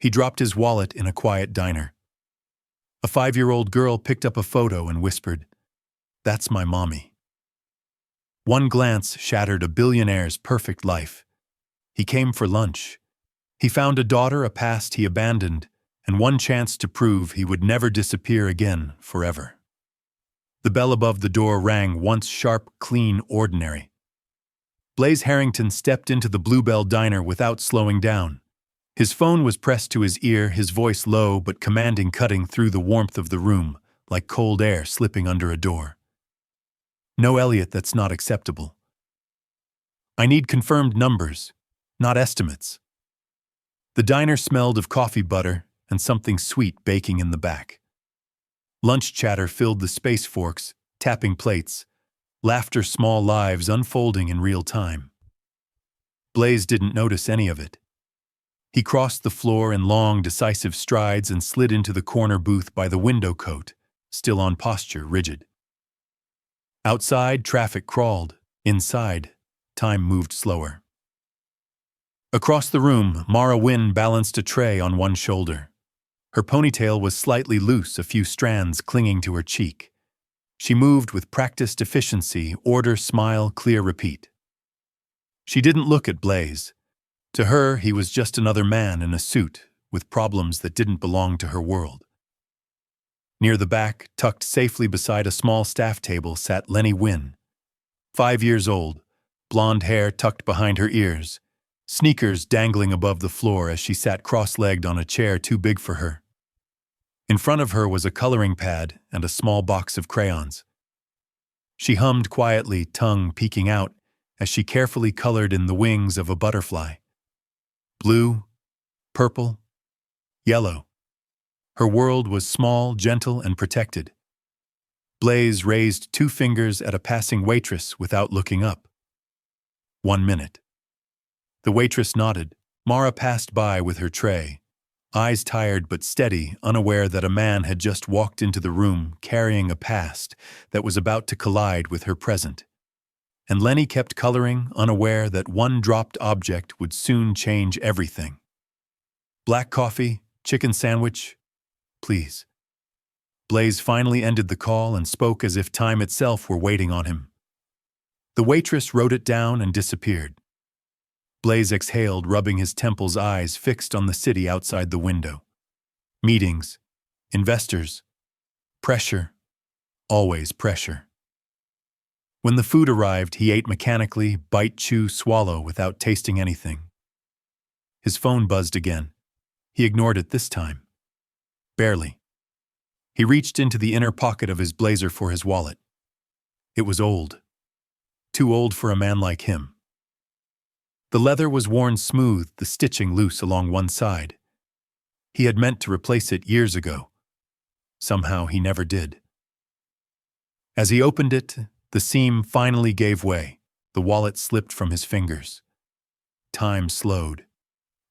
He dropped his wallet in a quiet diner. A 5-year-old girl picked up a photo and whispered, "That's my mommy." One glance shattered a billionaire's perfect life. He came for lunch. He found a daughter, a past he abandoned, and one chance to prove he would never disappear again forever. The bell above the door rang, once sharp, clean, ordinary. Blaze Harrington stepped into the Bluebell diner without slowing down. His phone was pressed to his ear, his voice low but commanding, cutting through the warmth of the room, like cold air slipping under a door. "No, Elliot, that's not acceptable. I need confirmed numbers, not estimates." The diner smelled of coffee butter and something sweet baking in the back. Lunch chatter filled the space forks, tapping plates, laughter, small lives unfolding in real time. Blaze didn't notice any of it. He crossed the floor in long, decisive strides and slid into the corner booth by the window coat, still on posture, rigid. Outside, traffic crawled. Inside, time moved slower. Across the room, Mara Wynne balanced a tray on one shoulder. Her ponytail was slightly loose, a few strands clinging to her cheek. She moved with practiced efficiency, order, smile, clear repeat. She didn't look at Blaze. To her, he was just another man in a suit, with problems that didn't belong to her world. Near the back, tucked safely beside a small staff table, sat Lenny Wynne. 5 years old, blonde hair tucked behind her ears, sneakers dangling above the floor as she sat cross-legged on a chair too big for her. In front of her was a coloring pad and a small box of crayons. She hummed quietly, tongue peeking out, as she carefully colored in the wings of a butterfly. Blue, purple, yellow. Her world was small, gentle, and protected. Blaze raised 2 fingers at a passing waitress without looking up. 1 minute. The waitress nodded. Mara passed by with her tray, eyes tired but steady, unaware that a man had just walked into the room carrying a past that was about to collide with her present. And Lenny kept coloring, unaware that one dropped object would soon change everything. "Black coffee, chicken sandwich, please." Blaze finally ended the call and spoke as if time itself were waiting on him. The waitress wrote it down and disappeared. Blaze exhaled, rubbing his temples, eyes fixed on the city outside the window. Meetings, investors, pressure, always pressure. When the food arrived, he ate mechanically, bite, chew, swallow, without tasting anything. His phone buzzed again. He ignored it this time. Barely. He reached into the inner pocket of his blazer for his wallet. It was old. Too old for a man like him. The leather was worn smooth, the stitching loose along one side. He had meant to replace it years ago. Somehow he never did. As he opened it, the seam finally gave way. The wallet slipped from his fingers. Time slowed.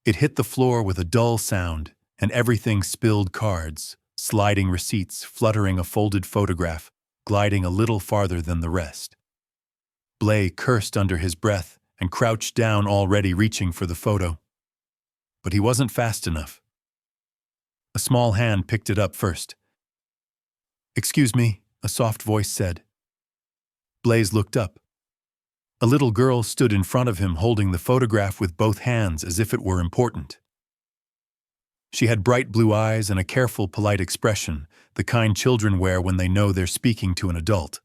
It hit the floor with a dull sound, and everything spilled: cards, sliding receipts, fluttering a folded photograph, gliding a little farther than the rest. Blaze cursed under his breath and crouched down, already reaching for the photo. But he wasn't fast enough. A small hand picked it up first. "Excuse me," a soft voice said. Blaze looked up. A little girl stood in front of him, holding the photograph with both hands as if it were important. She had bright blue eyes and a careful, polite expression, the kind children wear when they know they're speaking to an adult.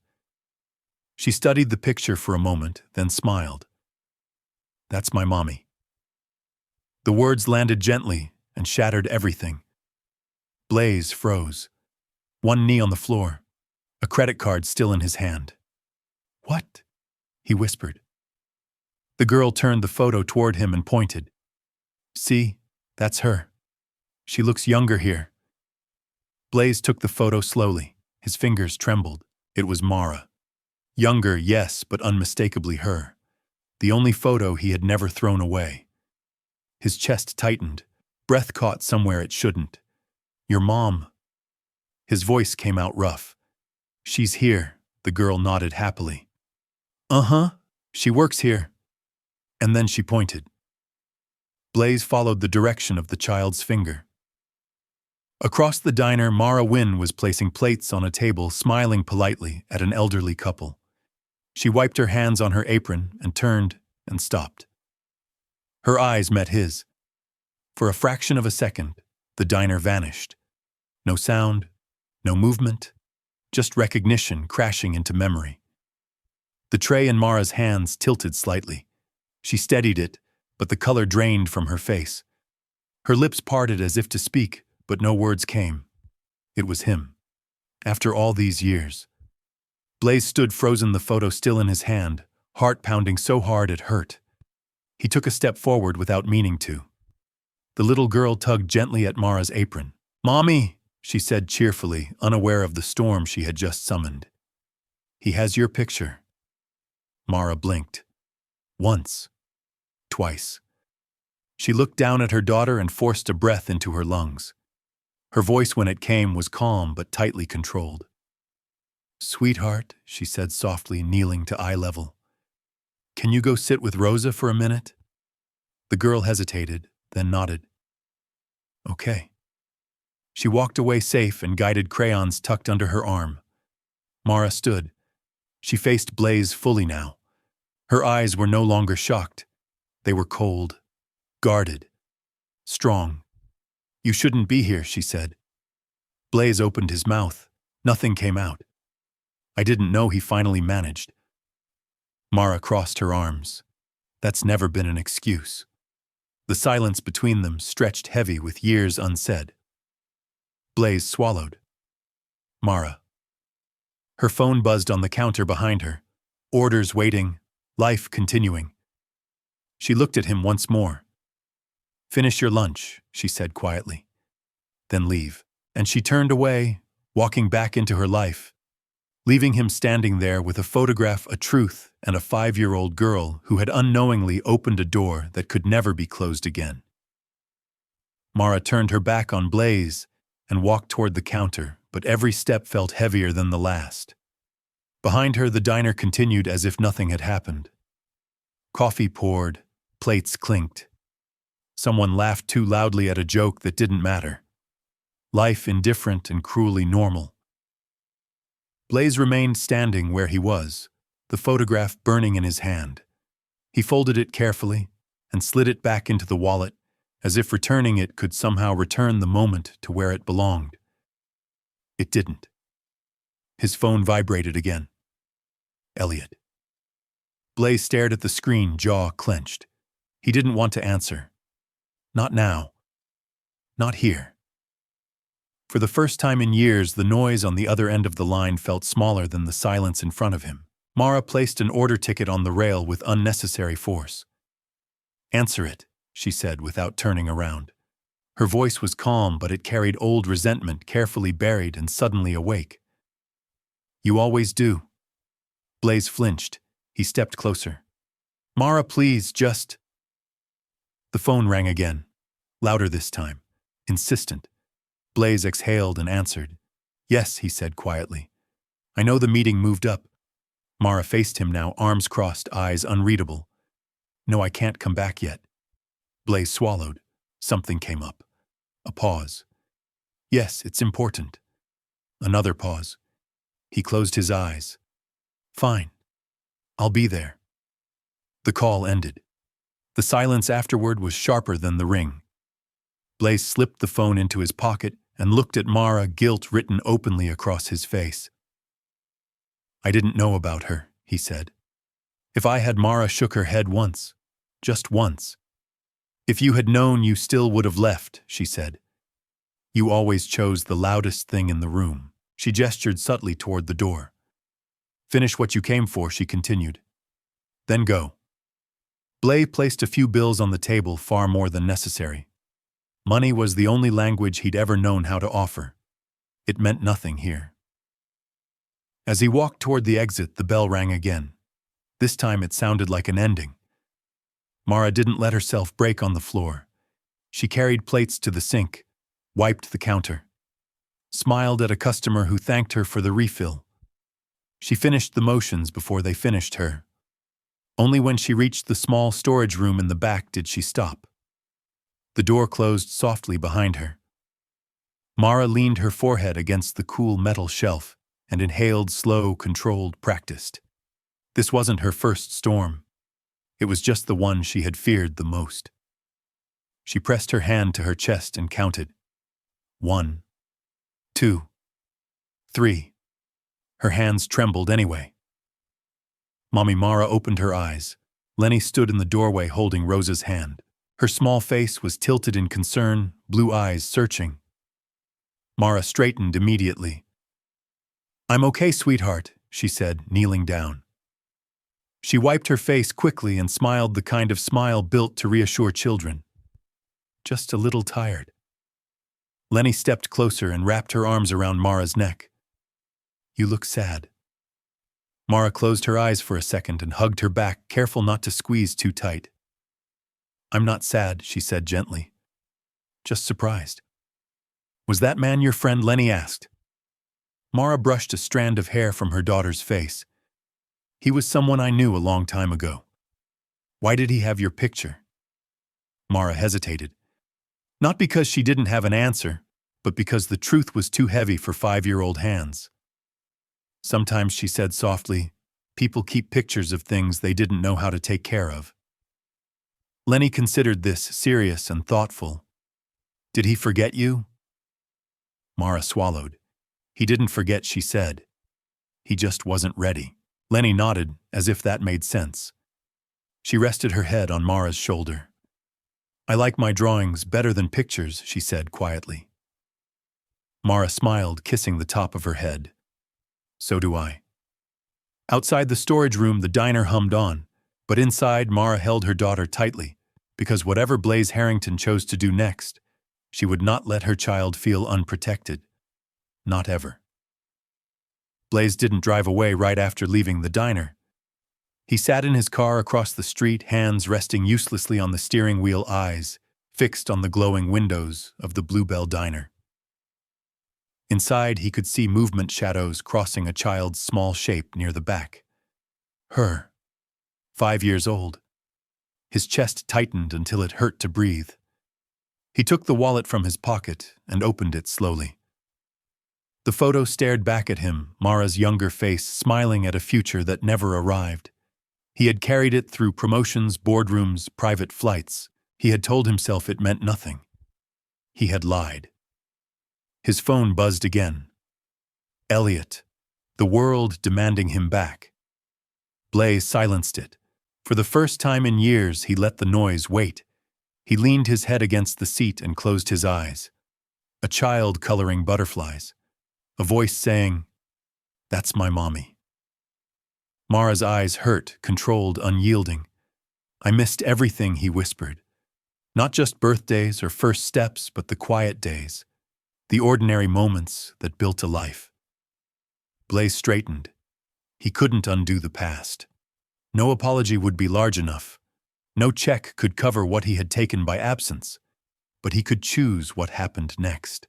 She studied the picture for a moment, then smiled. "That's my mommy." The words landed gently and shattered everything. Blaze froze. One knee on the floor, a credit card still in his hand. "What?" he whispered. The girl turned the photo toward him and pointed. "See, that's her. She looks younger here." Blaze took the photo slowly. His fingers trembled. It was Mara. Younger, yes, but unmistakably her. The only photo he had never thrown away. His chest tightened. Breath caught somewhere it shouldn't. "Your mom." His voice came out rough. "She's here," the girl nodded happily. "Uh-huh, she works here." And then she pointed. Blaze followed the direction of the child's finger. Across the diner, Mara Wynne was placing plates on a table, smiling politely at an elderly couple. She wiped her hands on her apron and turned and stopped. Her eyes met his. For a fraction of a second, the diner vanished. No sound, no movement, just recognition crashing into memory. The tray in Mara's hands tilted slightly. She steadied it, but the color drained from her face. Her lips parted as if to speak, but no words came. It was him. After all these years. Blaze stood frozen, the photo still in his hand, heart pounding so hard it hurt. He took a step forward without meaning to. The little girl tugged gently at Mara's apron. "Mommy," she said cheerfully, unaware of the storm she had just summoned. "He has your picture." Mara blinked. Once. Twice. She looked down at her daughter and forced a breath into her lungs. Her voice, when it came, was calm but tightly controlled. "Sweetheart," she said softly, kneeling to eye level. "Can you go sit with Rosa for a minute?" The girl hesitated, then nodded. "Okay." She walked away safe and guided crayons tucked under her arm. Mara stood. She faced Blaze fully now. Her eyes were no longer shocked. They were cold, guarded, strong. "You shouldn't be here," she said. Blaze opened his mouth. Nothing came out. "I didn't know," he finally managed. Mara crossed her arms. That's never been an excuse. The silence between them stretched heavy with years unsaid. Blaze swallowed. Mara. Her phone buzzed on the counter behind her. Orders waiting, life continuing. She looked at him once more. "Finish your lunch," she said quietly. "Then leave." And she turned away, walking back into her life, leaving him standing there with a photograph, a truth, and a 5-year-old girl who had unknowingly opened a door that could never be closed again. Mara turned her back on Blaze and walked toward the counter, but every step felt heavier than the last. Behind her, the diner continued as if nothing had happened. Coffee poured, plates clinked. Someone laughed too loudly at a joke that didn't matter. Life indifferent and cruelly normal. Blaze remained standing where he was, the photograph burning in his hand. He folded it carefully and slid it back into the wallet, as if returning it could somehow return the moment to where it belonged. It didn't. His phone vibrated again. Elliot. Blaze stared at the screen, jaw clenched. He didn't want to answer. Not now. Not here. For the first time in years, the noise on the other end of the line felt smaller than the silence in front of him. Mara placed an order ticket on the rail with unnecessary force. "Answer it," she said without turning around. Her voice was calm, but it carried old resentment carefully buried and suddenly awake. "You always do." Blaze flinched. He stepped closer. "Mara, please, just—" The phone rang again, louder this time, insistent. Blaze exhaled and answered. "Yes," he said quietly. "I know the meeting moved up." Mara faced him now, arms crossed, eyes unreadable. "No, I can't come back yet." Blaze swallowed. Something came up. A pause. "Yes, it's important." Another pause. He closed his eyes. "Fine. I'll be there." The call ended. The silence afterward was sharper than the ring. Blaze slipped the phone into his pocket and looked at Mara, guilt written openly across his face. "I didn't know about her," he said. "If I had..." Mara shook her head once. Just once. "If you had known, you still would have left," she said. "You always chose the loudest thing in the room." She gestured subtly toward the door. "Finish what you came for," she continued. "Then go." Blaze placed a few bills on the table, far more than necessary. Money was the only language he'd ever known how to offer. It meant nothing here. As he walked toward the exit, the bell rang again. This time it sounded like an ending. Mara didn't let herself break on the floor. She carried plates to the sink, wiped the counter, smiled at a customer who thanked her for the refill. She finished the motions before they finished her. Only when she reached the small storage room in the back did she stop. The door closed softly behind her. Mara leaned her forehead against the cool metal shelf and inhaled slow, controlled, practiced. This wasn't her first storm. It was just the one she had feared the most. She pressed her hand to her chest and counted. 1, 2, 3. Her hands trembled anyway. Mommy Mara opened her eyes. Lenny stood in the doorway holding Rosa's hand. Her small face was tilted in concern, blue eyes searching. Mara straightened immediately. "I'm okay, sweetheart," she said, kneeling down. She wiped her face quickly and smiled the kind of smile built to reassure children. "Just a little tired." Lenny stepped closer and wrapped her arms around Mara's neck. "You look sad." Mara closed her eyes for a second and hugged her back, careful not to squeeze too tight. "I'm not sad," she said gently. "Just surprised." "Was that man your friend?" Lenny asked. Mara brushed a strand of hair from her daughter's face. "He was someone I knew a long time ago." "Why did he have your picture?" Mara hesitated. Not because she didn't have an answer, but because the truth was too heavy for 5-year-old hands. "Sometimes," she said softly, "people keep pictures of things they didn't know how to take care of." Lenny considered this, serious and thoughtful. "Did he forget you?" Mara swallowed. "He didn't forget," she said. "He just wasn't ready." Lenny nodded, as if that made sense. She rested her head on Mara's shoulder. "I like my drawings better than pictures," she said quietly. Mara smiled, kissing the top of her head. "So do I." Outside the storage room, the diner hummed on, but inside, Mara held her daughter tightly, because whatever Blaze Harrington chose to do next, she would not let her child feel unprotected. Not ever. Blaze didn't drive away right after leaving the diner. He sat in his car across the street, hands resting uselessly on the steering wheel, eyes fixed on the glowing windows of the Bluebell Diner. Inside, he could see movement shadows crossing a child's small shape near the back. Her. 5 years old. His chest tightened until it hurt to breathe. He took the wallet from his pocket and opened it slowly. The photo stared back at him, Mara's younger face smiling at a future that never arrived. He had carried it through promotions, boardrooms, private flights. He had told himself it meant nothing. He had lied. His phone buzzed again. Elliot. The world demanding him back. Blaze silenced it. For the first time in years, he let the noise wait. He leaned his head against the seat and closed his eyes. A child coloring butterflies. A voice saying, "That's my mommy." Mara's eyes hurt, controlled, unyielding. "I missed everything," he whispered. "Not just birthdays or first steps, but the quiet days. The ordinary moments that built a life." Blaze straightened. He couldn't undo the past. No apology would be large enough. No check could cover what he had taken by absence. But he could choose what happened next.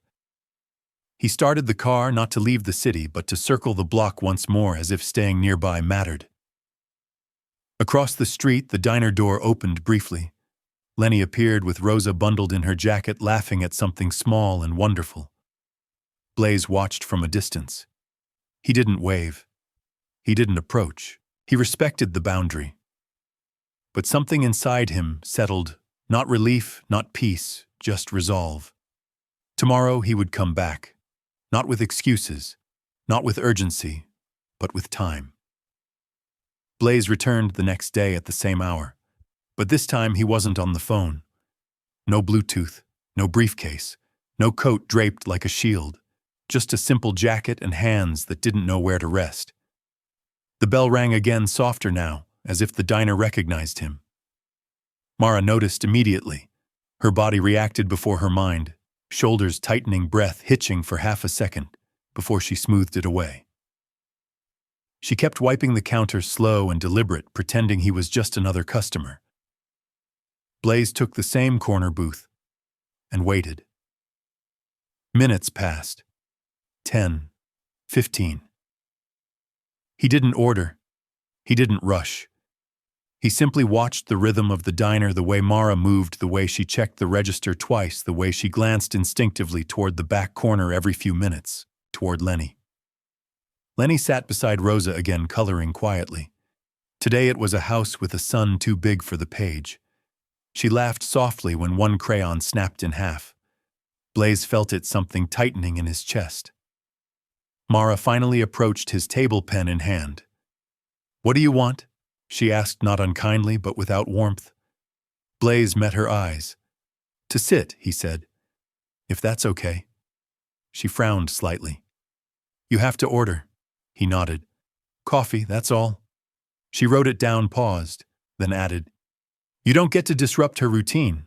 He started the car not to leave the city, but to circle the block once more, as if staying nearby mattered. Across the street, the diner door opened briefly. Lenny appeared with Rosa bundled in her jacket, laughing at something small and wonderful. Blaze watched from a distance. He didn't wave. He didn't approach. He respected the boundary. But something inside him settled, not relief, not peace, just resolve. Tomorrow he would come back, not with excuses, not with urgency, but with time. Blaze returned the next day at the same hour, but this time he wasn't on the phone. No Bluetooth, no briefcase, no coat draped like a shield, just a simple jacket and hands that didn't know where to rest. The bell rang again, softer now, as if the diner recognized him. Mara noticed immediately. Her body reacted before her mind, shoulders tightening, breath hitching for half a second before she smoothed it away. She kept wiping the counter, slow and deliberate, pretending he was just another customer. Blaze took the same corner booth and waited. Minutes passed. 10, 15. He didn't order. He didn't rush. He simply watched the rhythm of the diner, the way Mara moved, the way she checked the register twice, the way she glanced instinctively toward the back corner every few minutes, toward Lenny. Lenny sat beside Rosa again, coloring quietly. Today it was a house with a sun too big for the page. She laughed softly when one crayon snapped in half. Blaze felt it, something tightening in his chest. Mara finally approached his table, pen in hand. "What do you want?" she asked, not unkindly, but without warmth. Blaze met her eyes. "To sit," he said. "If that's okay." She frowned slightly. "You have to order." He nodded. "Coffee, that's all." She wrote it down, paused, then added, "You don't get to disrupt her routine."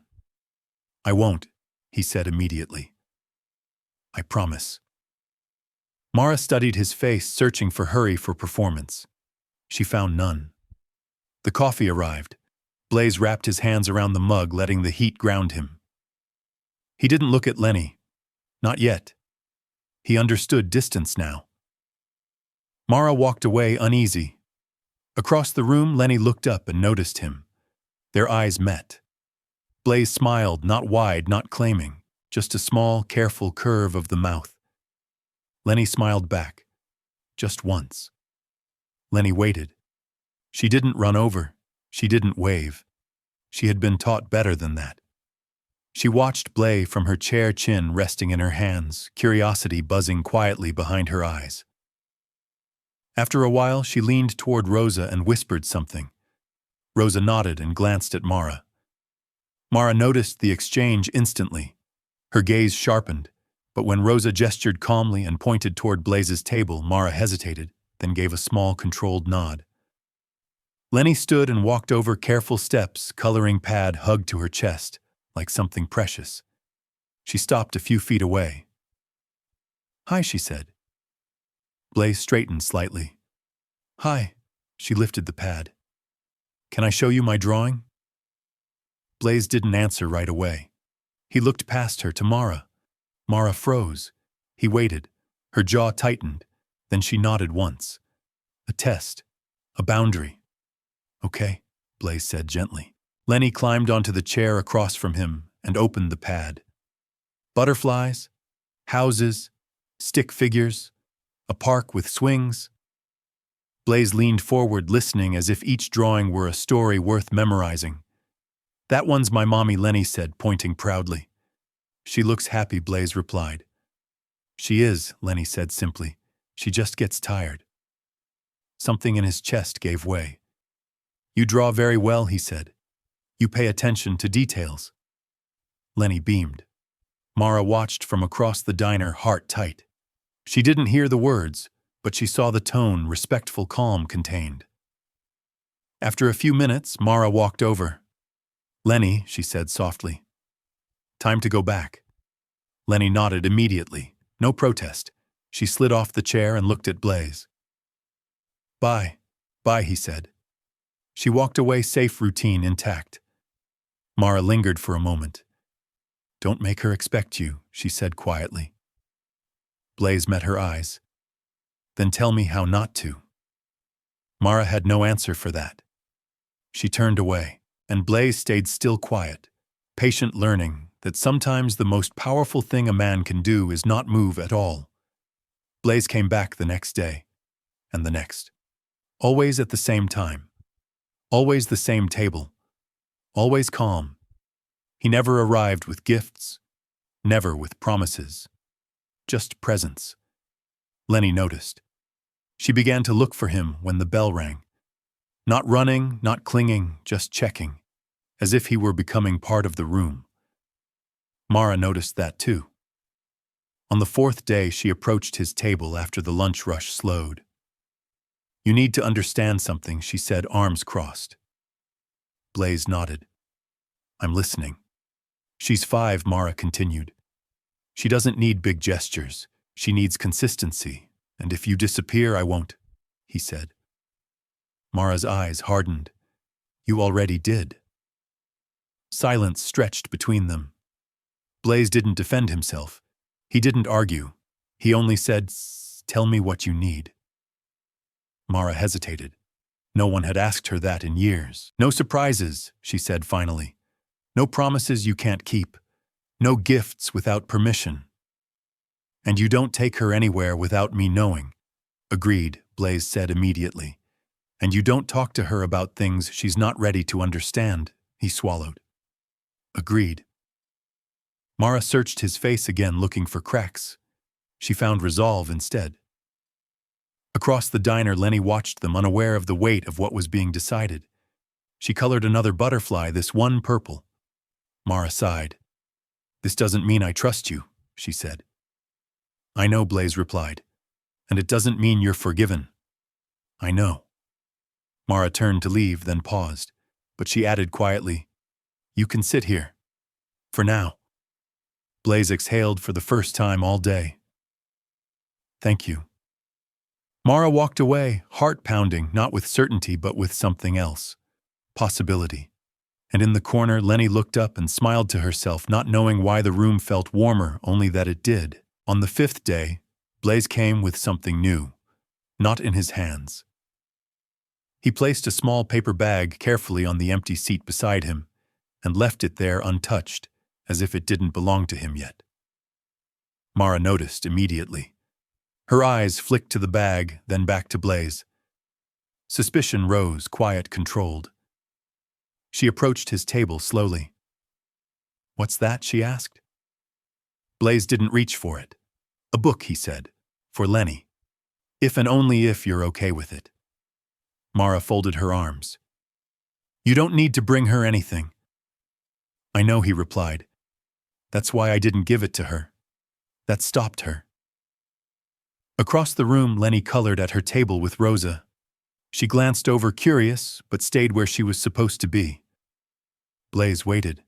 "I won't," he said immediately. "I promise." Mara studied his face, searching for hurry, for performance. She found none. The coffee arrived. Blaze wrapped his hands around the mug, letting the heat ground him. He didn't look at Lenny. Not yet. He understood distance now. Mara walked away, uneasy. Across the room, Lenny looked up and noticed him. Their eyes met. Blaze smiled, not wide, not claiming, just a small, careful curve of the mouth. Lenny smiled back. Just once. Lenny waited. She didn't run over. She didn't wave. She had been taught better than that. She watched Blaze from her chair, chin resting in her hands, curiosity buzzing quietly behind her eyes. After a while, she leaned toward Rosa and whispered something. Rosa nodded and glanced at Mara. Mara noticed the exchange instantly. Her gaze sharpened, but when Rosa gestured calmly and pointed toward Blaze's table, Mara hesitated, then gave a small, controlled nod. Lenny stood and walked over, careful steps, coloring pad hugged to her chest, like something precious. She stopped a few feet away. "Hi," she said. Blaze straightened slightly. "Hi." She lifted the pad. "Can I show you my drawing?" Blaze didn't answer right away. He looked past her to Mara. Mara froze. He waited. Her jaw tightened. Then she nodded once. A test. A boundary. "Okay," Blaze said gently. Lenny climbed onto the chair across from him and opened the pad. Butterflies, houses, stick figures, a park with swings. Blaze leaned forward, listening as if each drawing were a story worth memorizing. "That one's my mommy," Lenny said, pointing proudly. "She looks happy," Blaze replied. "She is," Lenny said simply. "She just gets tired." Something in his chest gave way. "You draw very well," he said. "You pay attention to details." Lenny beamed. Mara watched from across the diner, heart tight. She didn't hear the words, but she saw the tone, respectful calm contained. After a few minutes, Mara walked over. "Lenny," she said softly. "Time to go back." Lenny nodded immediately. No protest. She slid off the chair and looked at Blaze. "Bye. Bye," he said. She walked away, safe routine intact. Mara lingered for a moment. "Don't make her expect you," she said quietly. Blaze met her eyes. "Then tell me how not to." Mara had no answer for that. She turned away, and Blaze stayed still, quiet, patient, learning that sometimes the most powerful thing a man can do is not move at all. Blaze came back the next day, and the next. Always at the same time. Always the same table. Always calm. He never arrived with gifts, never with promises. Just presence. Lenny noticed. She began to look for him when the bell rang. Not running, not clinging, just checking, as if he were becoming part of the room. Mara noticed that too. On the fourth day, she approached his table after the lunch rush slowed. "You need to understand something," she said, arms crossed. Blaze nodded. "I'm listening." "She's 5, Mara continued. "She doesn't need big gestures. She needs consistency. And if you disappear, I won't," he said. Mara's eyes hardened. "You already did." Silence stretched between them. Blaze didn't defend himself. He didn't argue. He only said, "Tell me what you need." Mara hesitated. No one had asked her that in years. No surprises, she said finally. No promises you can't keep. No gifts without permission. And you don't take her anywhere without me knowing. Agreed, Blaze said immediately. And you don't talk to her about things she's not ready to understand, he swallowed. Agreed. Mara searched his face again, looking for cracks. She found resolve instead. Across the diner, Lenny watched them, unaware of the weight of what was being decided. She colored another butterfly, this one purple. Mara sighed. This doesn't mean I trust you, she said. I know, Blaze replied. And it doesn't mean you're forgiven. I know. Mara turned to leave, then paused. But she added quietly, You can sit here. For now. Blaze exhaled for the first time all day. Thank you. Mara walked away, heart pounding, not with certainty but with something else. Possibility. And in the corner, Lenny looked up and smiled to herself, not knowing why the room felt warmer, only that it did. On the 5th day, Blaze came with something new, not in his hands. He placed a small paper bag carefully on the empty seat beside him and left it there untouched, as if it didn't belong to him yet. Mara noticed immediately. Her eyes flicked to the bag, then back to Blaze. Suspicion rose, quiet, controlled. She approached his table slowly. What's that? She asked. Blaze didn't reach for it. A book, he said, for Lenny. If and only if you're okay with it. Mara folded her arms. You don't need to bring her anything. I know, he replied. That's why I didn't give it to her. That stopped her. Across the room, Lenny colored at her table with Rosa. She glanced over, curious, but stayed where she was supposed to be. Blaze waited.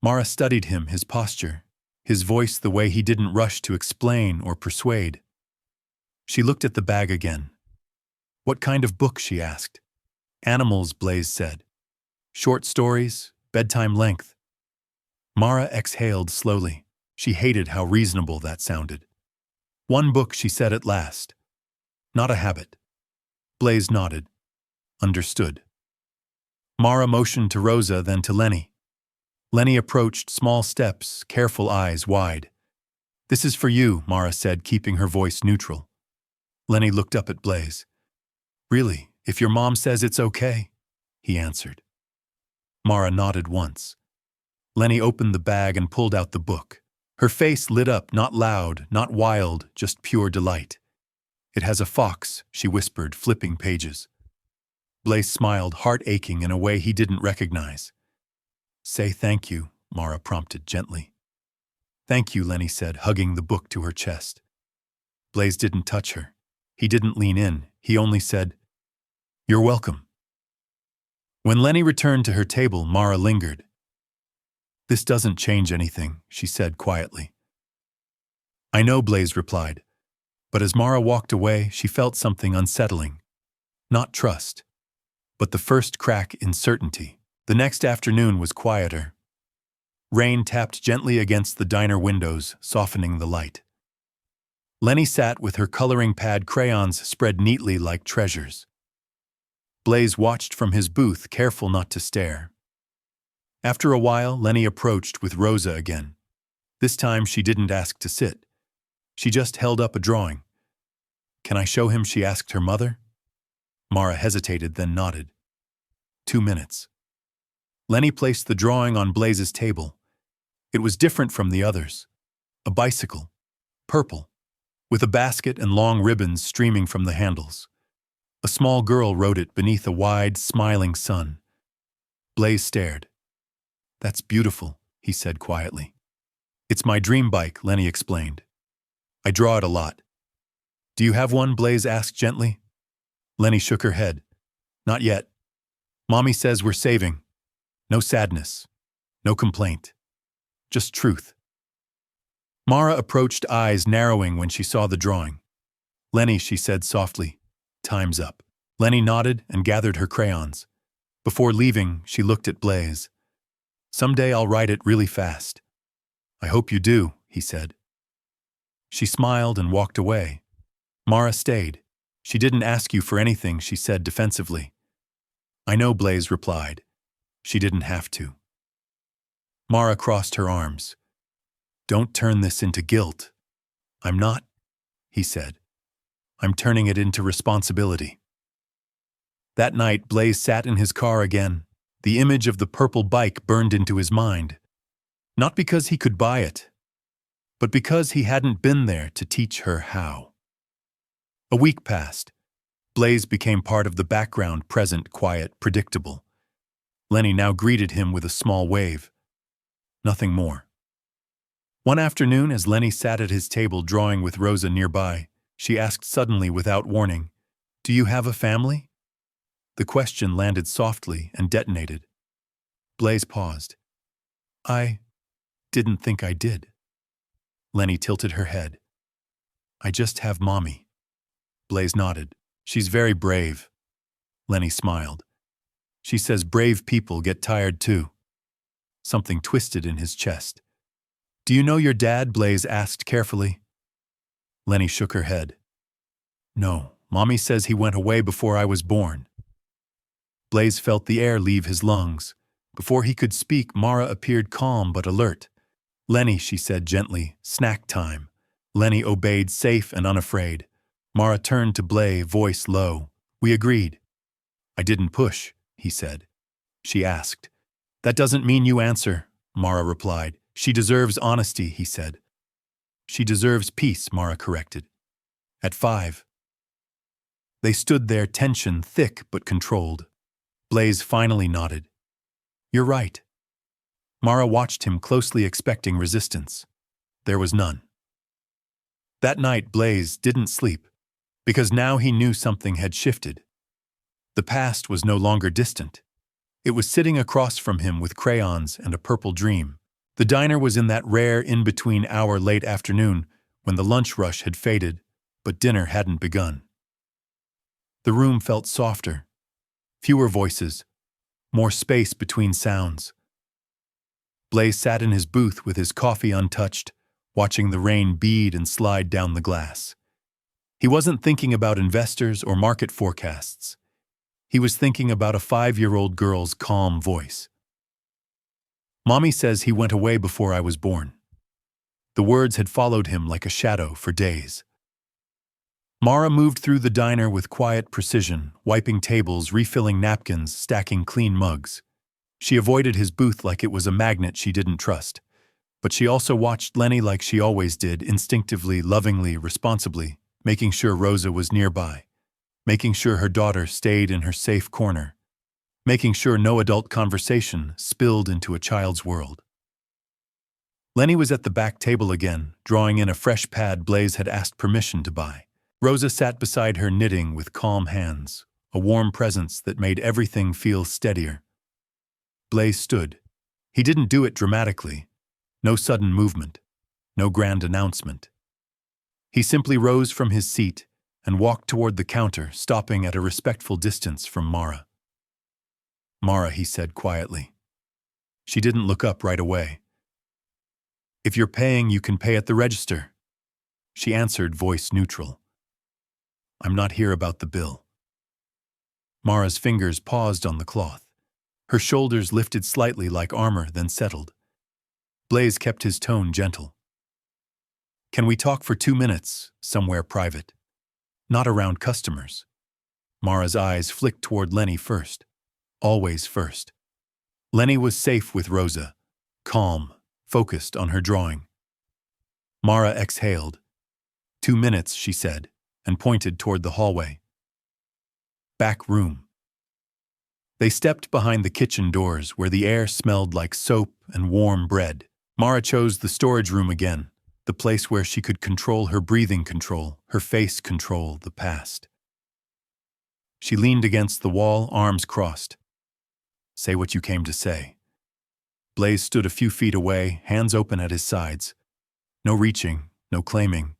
Mara studied him, his posture, his voice, the way he didn't rush to explain or persuade. She looked at the bag again. What kind of book? She asked. Animals, Blaze said. Short stories, bedtime length. Mara exhaled slowly. She hated how reasonable that sounded. One book, she said at last. Not a habit. Blaze nodded. Understood. Mara motioned to Rosa, then to Lenny. Lenny approached, small steps, careful, eyes wide. This is for you, Mara said, keeping her voice neutral. Lenny looked up at Blaze. Really, if your mom says it's okay, he answered. Mara nodded once. Lenny opened the bag and pulled out the book. Her face lit up, not loud, not wild, just pure delight. It has a fox, she whispered, flipping pages. Blaze smiled, heart aching in a way he didn't recognize. Say thank you, Mara prompted gently. Thank you, Lenny said, hugging the book to her chest. Blaze didn't touch her. He didn't lean in. He only said, You're welcome. When Lenny returned to her table, Mara lingered. This doesn't change anything, she said quietly. I know, Blaze replied. But as Mara walked away, she felt something unsettling. Not trust, but the first crack in certainty. The next afternoon was quieter. Rain tapped gently against the diner windows, softening the light. Lenny sat with her coloring pad, crayons spread neatly like treasures. Blaze watched from his booth, careful not to stare. After a while, Lenny approached with Rosa again. This time she didn't ask to sit. She just held up a drawing. Can I show him? She asked her mother. Mara hesitated, then nodded. 2 minutes. Lenny placed the drawing on Blaze's table. It was different from the others. A bicycle, purple, with a basket and long ribbons streaming from the handles. A small girl rode it beneath a wide, smiling sun. Blaze stared. That's beautiful, he said quietly. It's my dream bike, Lenny explained. I draw it a lot. Do you have one? Blaze asked gently. Lenny shook her head. Not yet. Mommy says we're saving. No sadness. No complaint. Just truth. Mara approached, eyes narrowing when she saw the drawing. Lenny, she said softly, time's up. Lenny nodded and gathered her crayons. Before leaving, she looked at Blaze. Someday I'll write it really fast. I hope you do, he said. She smiled and walked away. Mara stayed. She didn't ask you for anything, she said defensively. I know, Blaze replied. She didn't have to. Mara crossed her arms. Don't turn this into guilt. I'm not, he said. I'm turning it into responsibility. That night, Blaze sat in his car again. The image of the purple bike burned into his mind. Not because he could buy it, but because he hadn't been there to teach her how. A week passed. Blaze became part of the background, present, quiet, predictable. Lenny now greeted him with a small wave. Nothing more. One afternoon, as Lenny sat at his table drawing with Rosa nearby, she asked suddenly without warning, Do you have a family? The question landed softly and detonated. Blaze paused. I didn't think I did. Lenny tilted her head. I just have Mommy. Blaze nodded. She's very brave. Lenny smiled. She says brave people get tired too. Something twisted in his chest. Do you know your dad? Blaze asked carefully. Lenny shook her head. No, Mommy says he went away before I was born. Blaze felt the air leave his lungs. Before he could speak, Mara appeared calm but alert. Lenny, she said gently, snack time. Lenny obeyed, safe and unafraid. Mara turned to Blaze, voice low. We agreed. I didn't push, he said. She asked. That doesn't mean you answer, Mara replied. She deserves honesty, he said. She deserves peace, Mara corrected. At 5. They stood there, tension thick but controlled. Blaze finally nodded. You're right. Mara watched him closely, expecting resistance. There was none. That night, Blaze didn't sleep, because now he knew something had shifted. The past was no longer distant. It was sitting across from him with crayons and a purple dream. The diner was in that rare in-between hour late afternoon when the lunch rush had faded, but dinner hadn't begun. The room felt softer, fewer voices, more space between sounds. Blaze sat in his booth with his coffee untouched, watching the rain bead and slide down the glass. He wasn't thinking about investors or market forecasts. He was thinking about a 5-year-old girl's calm voice. Mommy says he went away before I was born. The words had followed him like a shadow for days. Mara moved through the diner with quiet precision, wiping tables, refilling napkins, stacking clean mugs. She avoided his booth like it was a magnet she didn't trust. But she also watched Lenny like she always did, instinctively, lovingly, responsibly, making sure Rosa was nearby, making sure her daughter stayed in her safe corner, making sure no adult conversation spilled into a child's world. Lenny was at the back table again, drawing in a fresh pad Blaze had asked permission to buy. Rosa sat beside her, knitting with calm hands, a warm presence that made everything feel steadier. Blaze stood. He didn't do it dramatically. No sudden movement. No grand announcement. He simply rose from his seat and walked toward the counter, stopping at a respectful distance from Mara. Mara, he said quietly. She didn't look up right away. If you're paying, you can pay at the register. She answered, voice neutral. I'm not here about the bill. Mara's fingers paused on the cloth. Her shoulders lifted slightly like armor, then settled. Blaze kept his tone gentle. Can we talk for 2 minutes, somewhere private? Not around customers. Mara's eyes flicked toward Lenny first. Always first. Lenny was safe with Rosa, calm, focused on her drawing. Mara exhaled. 2 minutes, she said, and pointed toward the hallway. Back room. They stepped behind the kitchen doors where the air smelled like soap and warm bread. Mara chose the storage room again, the place where she could control her breathing, control her face, control the past. She leaned against the wall, arms crossed. Say what you came to say. Blaze stood a few feet away, hands open at his sides. No reaching, no claiming,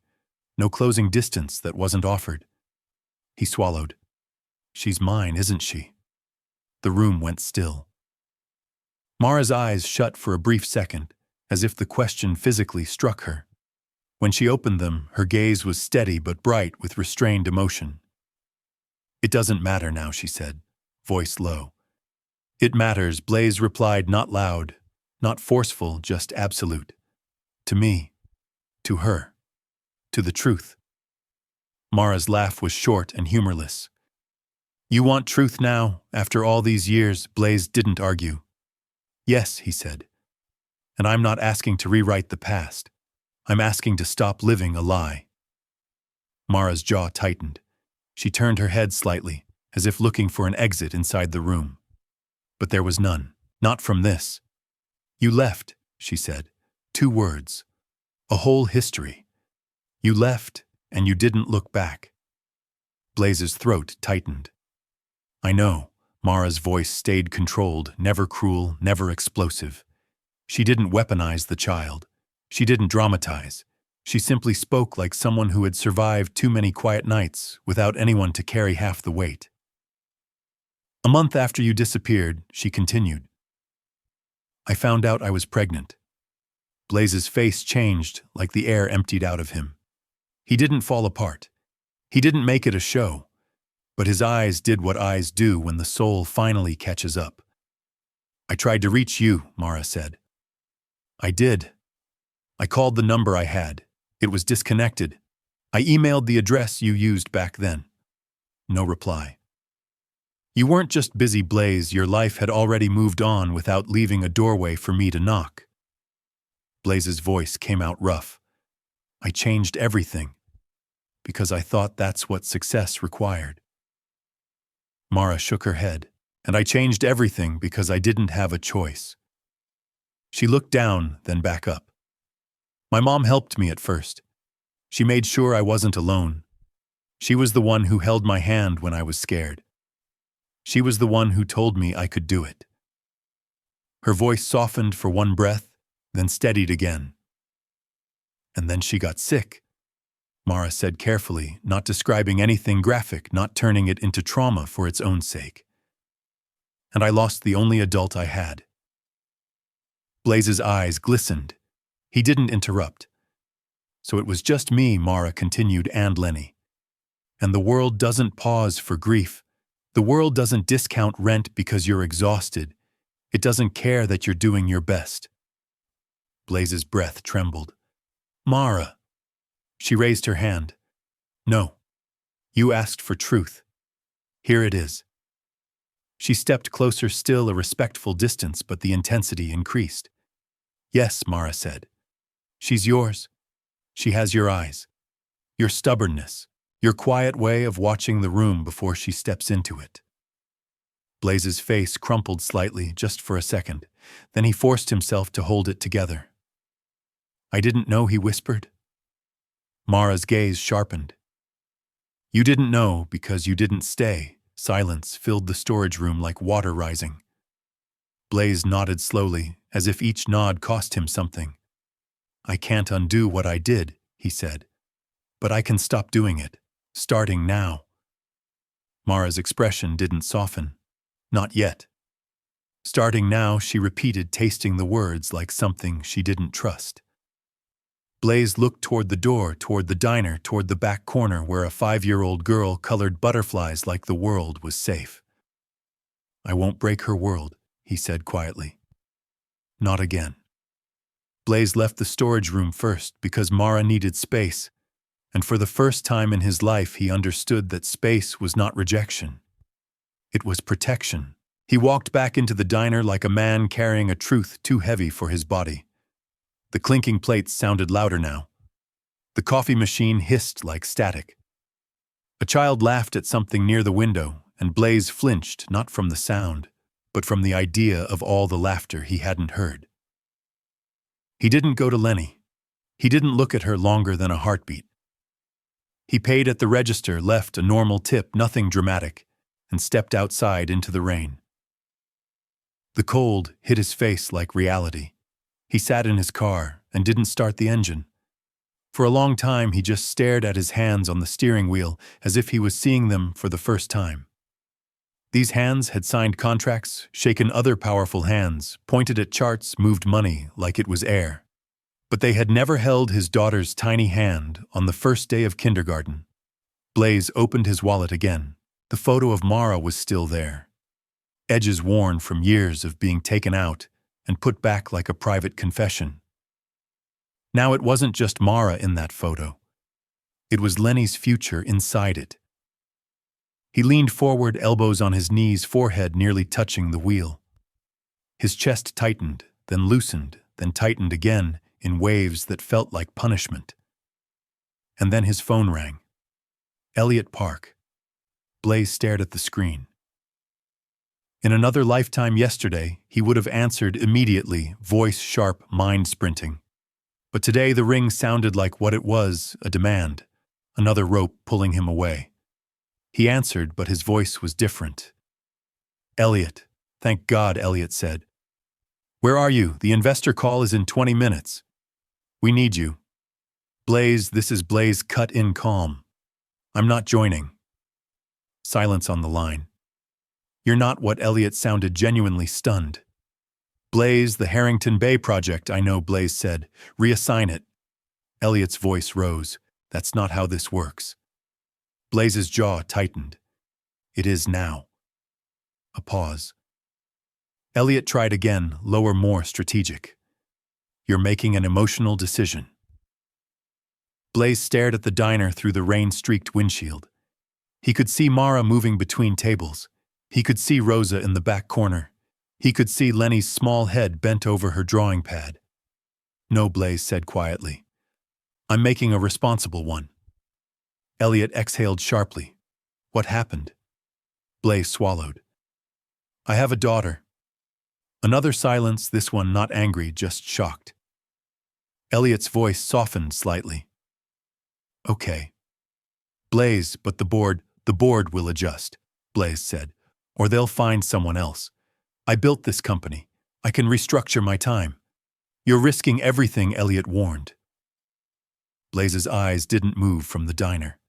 no closing distance that wasn't offered. He swallowed. She's mine, isn't she? The room went still. Mara's eyes shut for a brief second, as if the question physically struck her. When she opened them, her gaze was steady but bright with restrained emotion. It doesn't matter now, she said, voice low. It matters, Blaze replied, not loud, not forceful, just absolute. To me, to her, to the truth. Mara's laugh was short and humorless. You want truth now, after all these years? Blaze didn't argue. Yes, he said. And I'm not asking to rewrite the past. I'm asking to stop living a lie. Mara's jaw tightened. She turned her head slightly, as if looking for an exit inside the room. But there was none, not from this. You left, she said. 2 words. A whole history. You left, and you didn't look back. Blaze's throat tightened. I know. Mara's voice stayed controlled, never cruel, never explosive. She didn't weaponize the child. She didn't dramatize. She simply spoke like someone who had survived too many quiet nights without anyone to carry half the weight. A month after you disappeared, she continued. I found out I was pregnant. Blaze's face changed like the air emptied out of him. He didn't fall apart. He didn't make it a show. But his eyes did what eyes do when the soul finally catches up. I tried to reach you, Mara said. I did. I called the number I had. It was disconnected. I emailed the address you used back then. No reply. You weren't just busy, Blaze. Your life had already moved on without leaving a doorway for me to knock. Blaze's voice came out rough. I changed everything because I thought that's what success required. Mara shook her head, and I changed everything because I didn't have a choice. She looked down, then back up. My mom helped me at first. She made sure I wasn't alone. She was the one who held my hand when I was scared. She was the one who told me I could do it. Her voice softened for one breath, then steadied again. And then she got sick, Mara said carefully, not describing anything graphic, not turning it into trauma for its own sake. And I lost the only adult I had. Blaze's eyes glistened. He didn't interrupt. So it was just me, Mara continued, and Lenny. And the world doesn't pause for grief. The world doesn't discount rent because you're exhausted. It doesn't care that you're doing your best. Blaze's breath trembled. Mara. She raised her hand. No. You asked for truth. Here it is. She stepped closer, still a respectful distance, but the intensity increased. Yes, Mara said. She's yours. She has your eyes, your stubbornness, your quiet way of watching the room before she steps into it. Blaze's face crumpled slightly, just for a second. Then he forced himself to hold it together. I didn't know, he whispered. Mara's gaze sharpened. You didn't know because you didn't stay. Silence filled the storage room like water rising. Blaze nodded slowly, as if each nod cost him something. I can't undo what I did, he said. But I can stop doing it, starting now. Mara's expression didn't soften. Not yet. Starting now, she repeated, tasting the words like something she didn't trust. Blaze looked toward the door, toward the diner, toward the back corner where a 5-year-old girl colored butterflies like the world was safe. I won't break her world, he said quietly. Not again. Blaze left the storage room first because Mara needed space, and for the first time in his life he understood that space was not rejection. It was protection. He walked back into the diner like a man carrying a truth too heavy for his body. The clinking plates sounded louder now. The coffee machine hissed like static. A child laughed at something near the window, and Blaze flinched, not from the sound, but from the idea of all the laughter he hadn't heard. He didn't go to Lenny. He didn't look at her longer than a heartbeat. He paid at the register, left a normal tip, nothing dramatic, and stepped outside into the rain. The cold hit his face like reality. He sat in his car and didn't start the engine. For a long time, he just stared at his hands on the steering wheel as if he was seeing them for the first time. These hands had signed contracts, shaken other powerful hands, pointed at charts, moved money like it was air. But they had never held his daughter's tiny hand on the first day of kindergarten. Blaze opened his wallet again. The photo of Mara was still there, edges worn from years of being taken out and put back like a private confession. Now it wasn't just Mara in that photo. It was Lenny's future inside it. He leaned forward, elbows on his knees, forehead nearly touching the wheel. His chest tightened, then loosened, then tightened again in waves that felt like punishment. And then his phone rang. Elliot Park. Blaze stared at the screen. In another lifetime yesterday, he would have answered immediately, voice sharp, mind sprinting. But today the ring sounded like what it was, a demand, another rope pulling him away. He answered, but his voice was different. Elliot. Thank God, Elliot said. Where are you? The investor call is in 20 minutes. We need you. Blaze, this is Blaze, cut in calm. I'm not joining. Silence on the line. You're not what? Elliot sounded genuinely stunned. Blaze, the Harrington Bay project, I know, Blaze said. Reassign it. Elliot's voice rose. That's not how this works. Blaze's jaw tightened. It is now. A pause. Elliot tried again, lower, more strategic. You're making an emotional decision. Blaze stared at the diner through the rain-streaked windshield. He could see Mara moving between tables. He could see Rosa in the back corner. He could see Lenny's small head bent over her drawing pad. No, Blaze said quietly. I'm making a responsible one. Elliot exhaled sharply. What happened? Blaze swallowed. I have a daughter. Another silence, this one not angry, just shocked. Elliot's voice softened slightly. Okay. Blaze, but the board will adjust, Blaze said, or they'll find someone else. I built this company. I can restructure my time. You're risking everything, Elliot warned. Blaze's eyes didn't move from the diner.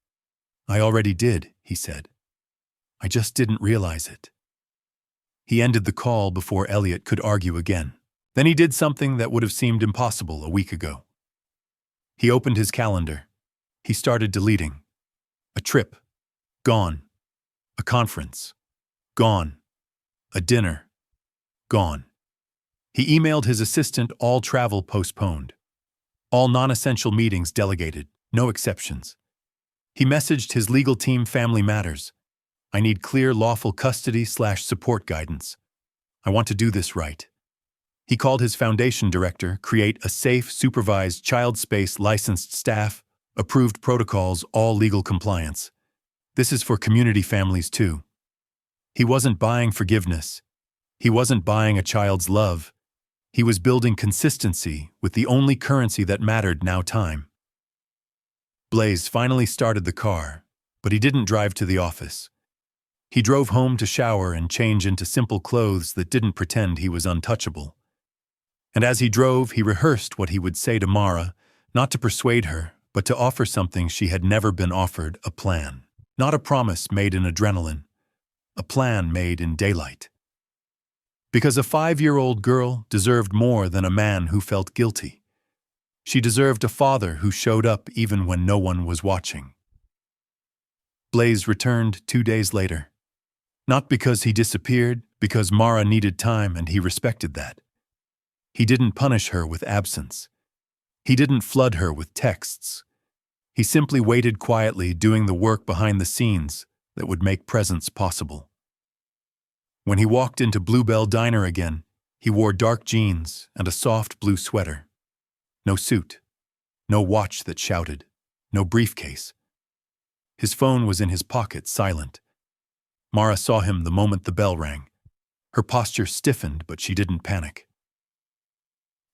I already did, he said. I just didn't realize it. He ended the call before Elliot could argue again. Then he did something that would have seemed impossible a week ago. He opened his calendar. He started deleting. A trip. Gone. A conference. Gone. A dinner. Gone. He emailed his assistant, all travel postponed. All non-essential meetings delegated, no exceptions. He messaged his legal team, family matters. I need clear lawful custody/support guidance. I want to do this right. He called his foundation director, create a safe, supervised child space, licensed staff, approved protocols, all legal compliance. This is for community families too. He wasn't buying forgiveness. He wasn't buying a child's love. He was building consistency with the only currency that mattered now, time. Blaze finally started the car, but he didn't drive to the office. He drove home to shower and change into simple clothes that didn't pretend he was untouchable. And as he drove, he rehearsed what he would say to Mara, not to persuade her, but to offer something she had never been offered, a plan. Not a promise made in adrenaline, a plan made in daylight. Because a 5-year-old girl deserved more than a man who felt guilty. She deserved a father who showed up even when no one was watching. Blaze returned 2 days later. Not because he disappeared, because Mara needed time and he respected that. He didn't punish her with absence. He didn't flood her with texts. He simply waited quietly, doing the work behind the scenes that would make presence possible. When he walked into Bluebell Diner again, he wore dark jeans and a soft blue sweater. No suit, no watch that shouted, no briefcase. His phone was in his pocket, silent. Mara saw him the moment the bell rang. Her posture stiffened, but she didn't panic.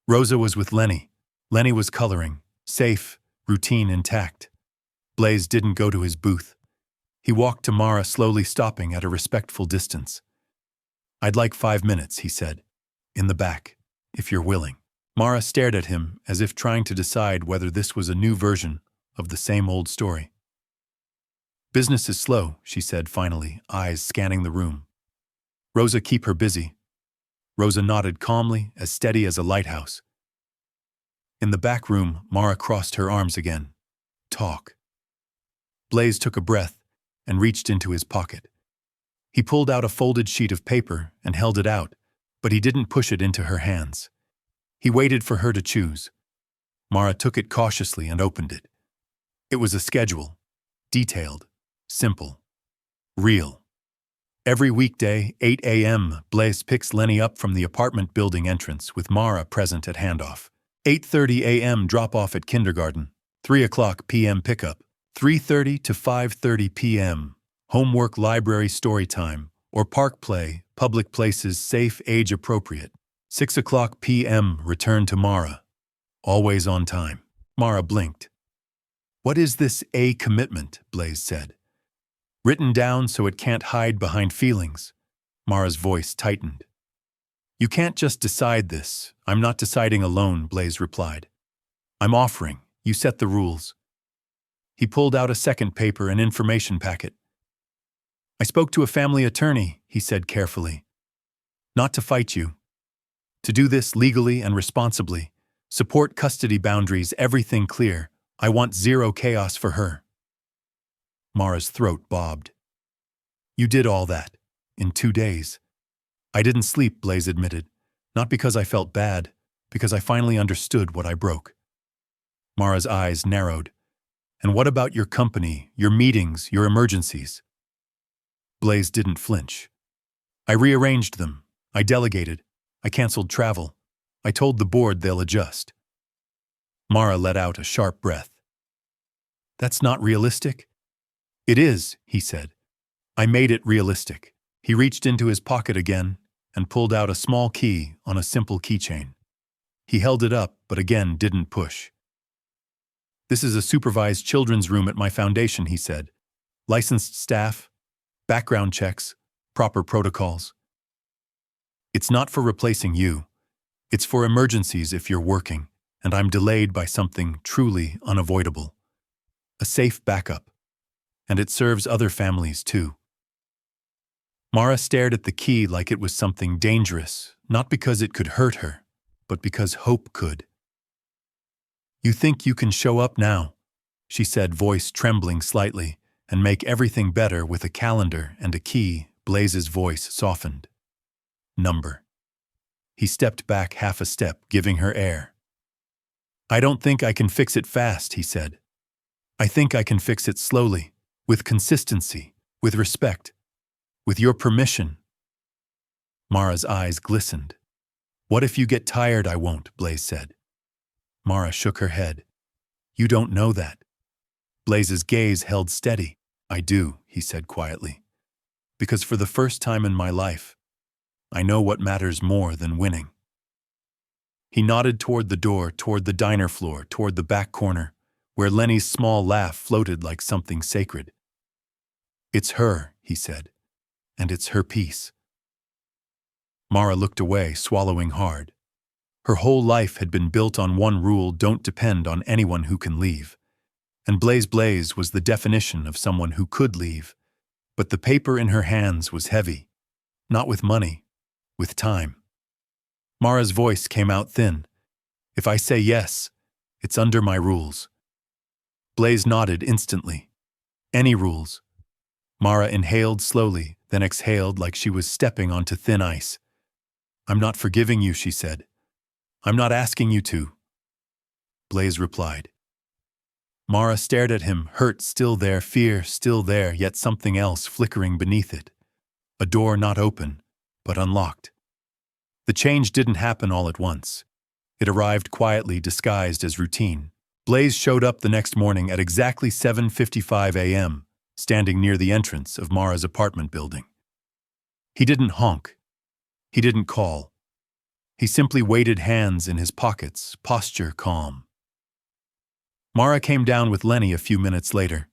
Rosa was with Lenny. Lenny was coloring, safe, routine intact. Blaze didn't go to his booth. He walked to Mara, slowly stopping at a respectful distance. I'd like 5 minutes, he said. In the back, if you're willing. Mara stared at him as if trying to decide whether this was a new version of the same old story. Business is slow, she said finally, eyes scanning the room. Rosa, keep her busy. Rosa nodded calmly, as steady as a lighthouse. In the back room, Mara crossed her arms again. Talk. Blaze took a breath and reached into his pocket. He pulled out a folded sheet of paper and held it out, but he didn't push it into her hands. He waited for her to choose. Mara took it cautiously and opened it. It was a schedule. Detailed. Simple. Real. Every weekday, 8 a.m., Blaise picks Lenny up from the apartment building entrance with Mara present at handoff. 8:30 a.m. drop-off at kindergarten. 3 o'clock p.m. pickup. 3:30 to 5:30 p.m. Homework, library, story time, or park play, public places, safe, age-appropriate. 6 o'clock p.m. return to Mara. Always on time. Mara blinked. "What is this commitment?" Blaise said. "Written down so it can't hide behind feelings." Mara's voice tightened. "You can't just decide this. I'm not deciding alone," Blaise replied. "I'm offering. You set the rules." He pulled out a second paper, an information packet. "I spoke to a family attorney," he said carefully. "Not to fight you. To do this legally and responsibly. Support custody boundaries, everything clear. I want zero chaos for her." Mara's throat bobbed. "You did all that. In 2 days." "I didn't sleep," Blaise admitted. "Not because I felt bad, because I finally understood what I broke." Mara's eyes narrowed. "And what about your company, your meetings, your emergencies?" Blaise didn't flinch. "I rearranged them. I delegated. I canceled travel. I told the board they'll adjust." Mara let out a sharp breath. "That's not realistic?" "It is," he said. "I made it realistic." He reached into his pocket again and pulled out a small key on a simple keychain. He held it up, but again didn't push. "This is a supervised children's room at my foundation," he said. "Licensed staff, background checks, proper protocols. It's not for replacing you. It's for emergencies if you're working, and I'm delayed by something truly unavoidable. A safe backup. And it serves other families too." Mara stared at the key like it was something dangerous, not because it could hurt her, but because hope could. "You think you can show up now?" she said, voice trembling slightly, "and make everything better with a calendar and a key?" Blaise's voice softened. "Number." He stepped back half a step, giving her air. "I don't think I can fix it fast," he said. "I think I can fix it slowly, with consistency, with respect, with your permission." Mara's eyes glistened. "What if you get tired?" "I won't," Blaise said. Mara shook her head. "You don't know that." Blaise's gaze held steady. "I do," he said quietly. "Because for the first time in my life, I know what matters more than winning." He nodded toward the door, toward the diner floor, toward the back corner, where Lenny's small laugh floated like something sacred. "It's her," he said, "and it's her peace." Mara looked away, swallowing hard. Her whole life had been built on one rule: don't depend on anyone who can leave. And Blaise was the definition of someone who could leave. But the paper in her hands was heavy. Not with money, with time. Mara's voice came out thin. "If I say yes, it's under my rules." Blaise nodded instantly. "Any rules?" Mara inhaled slowly, then exhaled like she was stepping onto thin ice. "I'm not forgiving you," she said. "I'm not asking you to." Blaise replied. Mara stared at him, hurt still there, fear still there, yet something else flickering beneath it. A door not open, but unlocked. The change didn't happen all at once. It arrived quietly, disguised as routine. Blaise showed up the next morning at exactly 7:55 a.m., standing near the entrance of Mara's apartment building. He didn't honk. He didn't call. He simply waited, hands in his pockets, posture calm. Mara came down with Lenny a few minutes later.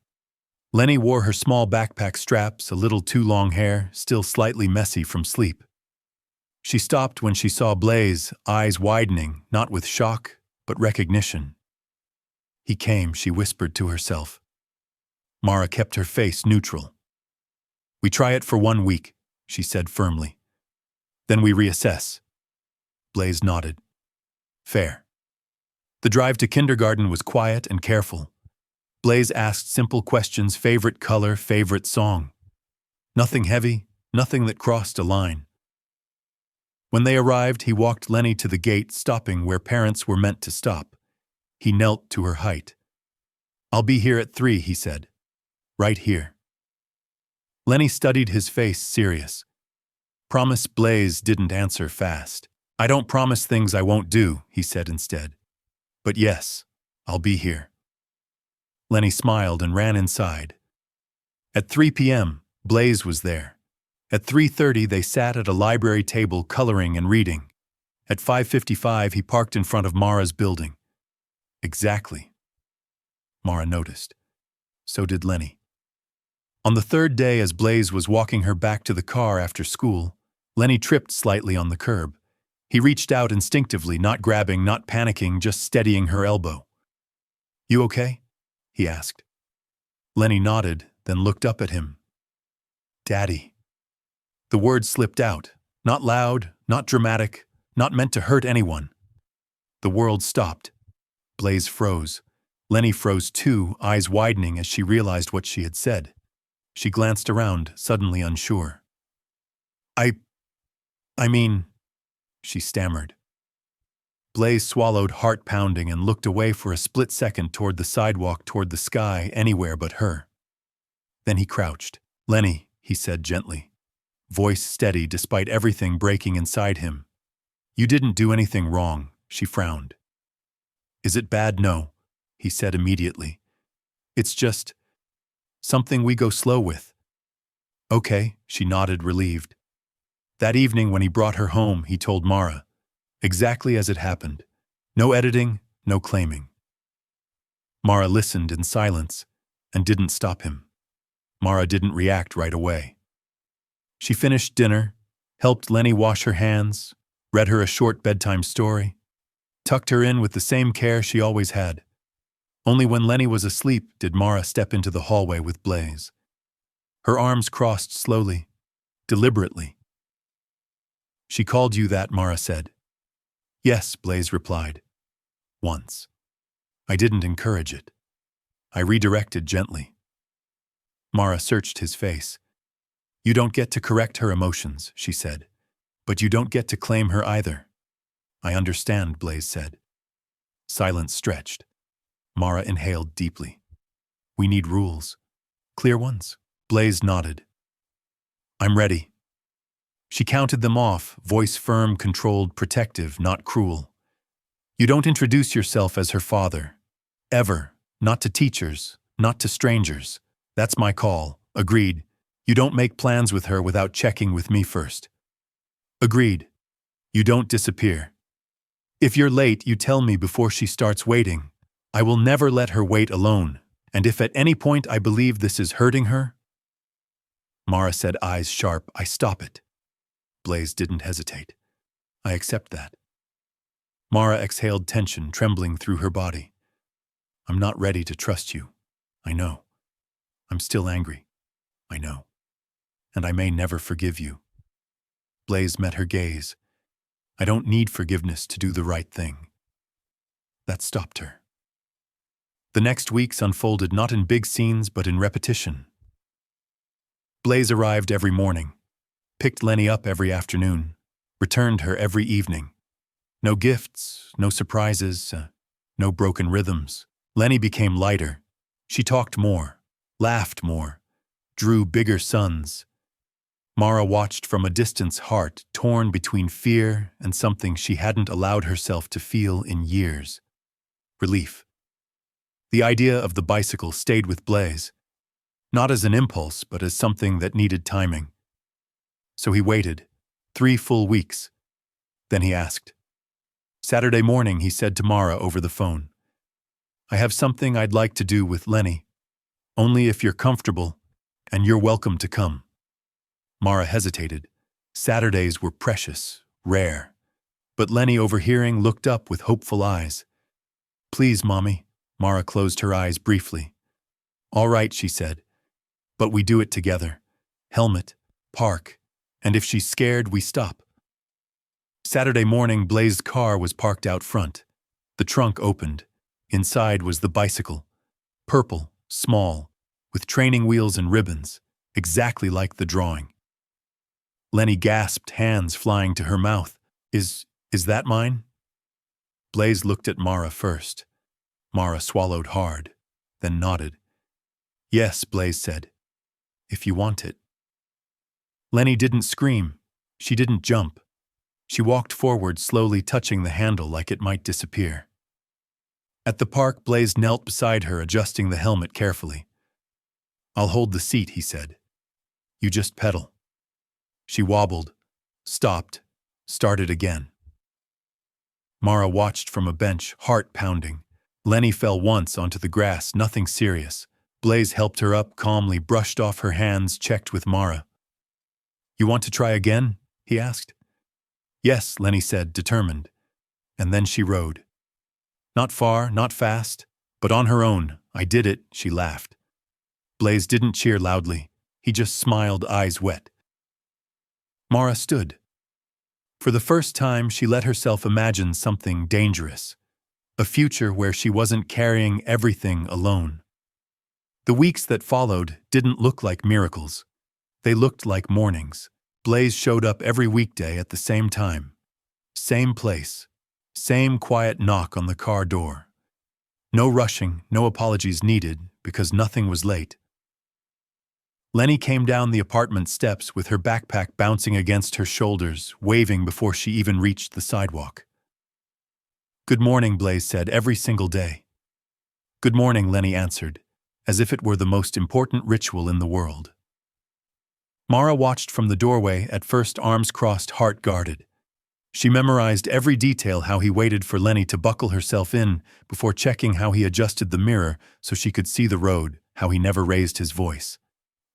Lenny wore her small backpack straps, a little too long hair, still slightly messy from sleep. She stopped when she saw Blaise, eyes widening, not with shock, but recognition. "He came," she whispered to herself. Mara kept her face neutral. "We try it for 1 week," she said firmly. "Then we reassess." Blaise nodded. "Fair." The drive to kindergarten was quiet and careful. Blaise asked simple questions: favorite color, favorite song. Nothing heavy, nothing that crossed a line. When they arrived, he walked Lenny to the gate, stopping where parents were meant to stop. He knelt to her height. "I'll be here at 3, he said. "Right here." Lenny studied his face, serious. "Promise." Blaze didn't answer fast. "I don't promise things I won't do," he said instead. "But yes, I'll be here." Lenny smiled and ran inside. At 3 p.m., Blaze was there. At 3:30, they sat at a library table coloring and reading. At 5:55, he parked in front of Mara's building. Exactly. Mara noticed. So did Lenny. On the third day, as Blaze was walking her back to the car after school, Lenny tripped slightly on the curb. He reached out instinctively, not grabbing, not panicking, just steadying her elbow. "You okay?" he asked. Lenny nodded, then looked up at him. "Daddy." The word slipped out, not loud, not dramatic, not meant to hurt anyone. The world stopped. Blaze froze. Lenny froze too, eyes widening as she realized what she had said. She glanced around, suddenly unsure. I mean, she stammered. Blaze swallowed, heart pounding, and looked away for a split second toward the sidewalk, toward the sky, anywhere but her. Then he crouched. "Lenny," he said gently, voice steady despite everything breaking inside him. "You didn't do anything wrong," she frowned. "Is it bad?" "No," he said immediately. "It's just something we go slow with." "Okay," she nodded, relieved. That evening when he brought her home, he told Mara, exactly as it happened. No editing, no claiming. Mara listened in silence and didn't stop him. Mara didn't react right away. She finished dinner, helped Lenny wash her hands, read her a short bedtime story, tucked her in with the same care she always had. Only when Lenny was asleep did Mara step into the hallway with Blaze. Her arms crossed slowly, deliberately. "She called you that," Mara said. "Yes," Blaze replied. "Once. I didn't encourage it. I redirected gently." Mara searched his face. "You don't get to correct her emotions," she said. "But you don't get to claim her either." "I understand," Blaze said. Silence stretched. Mara inhaled deeply. "We need rules. Clear ones." Blaze nodded. "I'm ready." She counted them off, voice firm, controlled, protective, not cruel. "You don't introduce yourself as her father. Ever. Not to teachers, not to strangers. That's my call. Agreed. You don't make plans with her without checking with me first. Agreed. You don't disappear. If you're late, you tell me before she starts waiting. I will never let her wait alone. And if at any point I believe this is hurting her..." Mara said, eyes sharp, "I stop it." Blaze didn't hesitate. "I accept that." Mara exhaled tension, trembling through her body. "I'm not ready to trust you. I know. I'm still angry. I know. And I may never forgive you." Blaze met her gaze. "I don't need forgiveness to do the right thing." That stopped her. The next weeks unfolded not in big scenes but in repetition. Blaze arrived every morning, picked Lenny up every afternoon, returned her every evening. No gifts, no surprises, no broken rhythms. Lenny became lighter. She talked more, laughed more, drew bigger suns. Mara watched from a distance, heart torn between fear and something she hadn't allowed herself to feel in years. Relief. The idea of the bicycle stayed with Blaze, not as an impulse, but as something that needed timing. So he waited, 3 full weeks. Then he asked. Saturday morning, he said to Mara over the phone, "I have something I'd like to do with Lenny. Only if you're comfortable, and you're welcome to come." Mara hesitated. Saturdays were precious, rare. But Lenny, overhearing, looked up with hopeful eyes. "Please, Mommy." Mara closed her eyes briefly. "All right," she said. "But we do it together. Helmet, park, and if she's scared, we stop." Saturday morning, Blaze's car was parked out front. The trunk opened. Inside was the bicycle. Purple, small, with training wheels and ribbons, exactly like the drawing. Lenny gasped, hands flying to her mouth. Is that mine? Blaze looked at Mara first. Mara swallowed hard, then nodded. Yes, Blaze said. If you want it. Lenny didn't scream. She didn't jump. She walked forward, slowly touching the handle like it might disappear. At the park, Blaze knelt beside her, adjusting the helmet carefully. I'll hold the seat, he said. You just pedal. She wobbled, stopped, started again. Mara watched from a bench, heart pounding. Lenny fell once onto the grass, nothing serious. Blaze helped her up, calmly brushed off her hands, checked with Mara. You want to try again? He asked. Yes, Lenny said, determined. And then she rode. Not far, not fast, but on her own. I did it, she laughed. Blaze didn't cheer loudly. He just smiled, eyes wet. Mara stood. For the first time, she let herself imagine something dangerous. A future where she wasn't carrying everything alone. The weeks that followed didn't look like miracles. They looked like mornings. Blaze showed up every weekday at the same time. Same place. Same quiet knock on the car door. No rushing, no apologies needed, because nothing was late. Lenny came down the apartment steps with her backpack bouncing against her shoulders, waving before she even reached the sidewalk. Good morning, Blaze said every single day. Good morning, Lenny answered, as if it were the most important ritual in the world. Mara watched from the doorway, at first arms crossed, heart guarded. She memorized every detail, how he waited for Lenny to buckle herself in before checking, how he adjusted the mirror so she could see the road, how he never raised his voice.